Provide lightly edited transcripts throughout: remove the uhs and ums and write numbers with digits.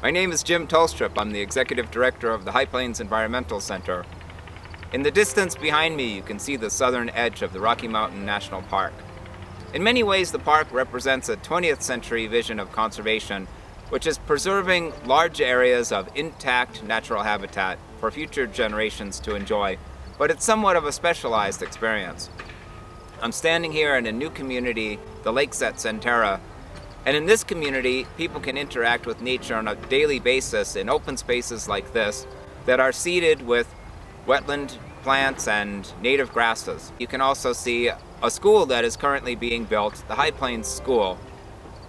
My name is Jim Tolstrup. I'm the Executive Director of the High Plains Environmental Center. In the distance behind me, you can see the southern edge of the Rocky Mountain National Park. In many ways, the park represents a 20th century vision of conservation, which is preserving large areas of intact natural habitat for future generations to enjoy, but it's somewhat of a specialized experience. I'm standing here in a new community, the Lakes at Centerra, and in this community, people can interact with nature on a daily basis in open spaces like this that are seeded with wetland plants and native grasses. You can also see a school that is currently being built, the High Plains School.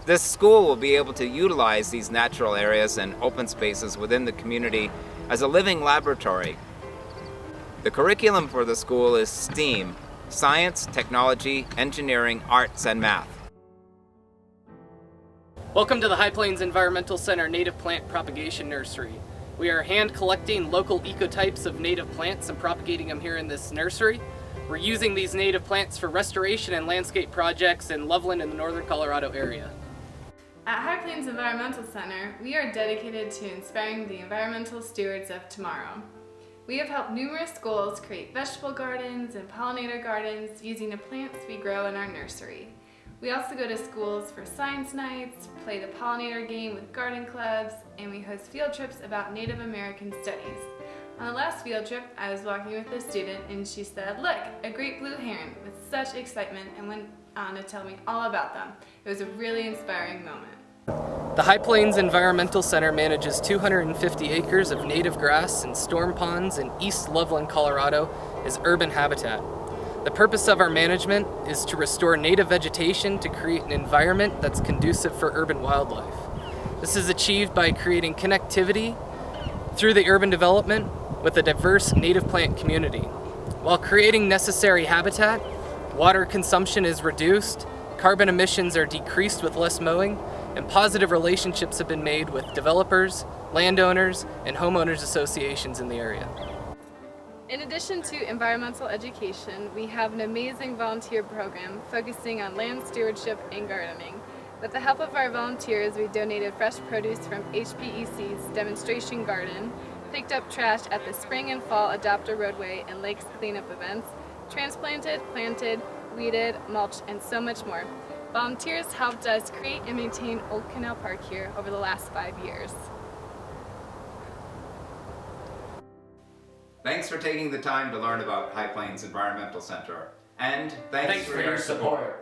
This school will be able to utilize these natural areas and open spaces within the community as a living laboratory. The curriculum for the school is STEAM, Science, Technology, Engineering, Arts, and Math. Welcome to the High Plains Environmental Center Native Plant Propagation Nursery. We are hand collecting local ecotypes of native plants and propagating them here in this nursery. We're using these native plants for restoration and landscape projects in Loveland and the northern Colorado area. At High Plains Environmental Center, we are dedicated to inspiring the environmental stewards of tomorrow. We have helped numerous schools create vegetable gardens and pollinator gardens using the plants we grow in our nursery. We also go to schools for science nights, play the pollinator game with garden clubs, and we host field trips about Native American studies. On the last field trip, I was walking with a student and she said, "Look, a great blue heron," with such excitement and went on to tell me all about them. It was a really inspiring moment. The High Plains Environmental Center manages 250 acres of native grass and storm ponds in East Loveland, Colorado as urban habitat. The purpose of our management is to restore native vegetation to create an environment that's conducive for urban wildlife. This is achieved by creating connectivity through the urban development with a diverse native plant community. While creating necessary habitat, water consumption is reduced, carbon emissions are decreased with less mowing, and positive relationships have been made with developers, landowners, and homeowners associations in the area. In addition to environmental education, we have an amazing volunteer program focusing on land stewardship and gardening. With the help of our volunteers, we donated fresh produce from HPEC's demonstration garden, picked up trash at the spring and fall adopter roadway and lakes cleanup events, transplanted, planted, weeded, mulched, and so much more. Volunteers helped us create and maintain Old Canal Park here over the last 5 years. Thanks for taking the time to learn about High Plains Environmental Center. And thanks for your support.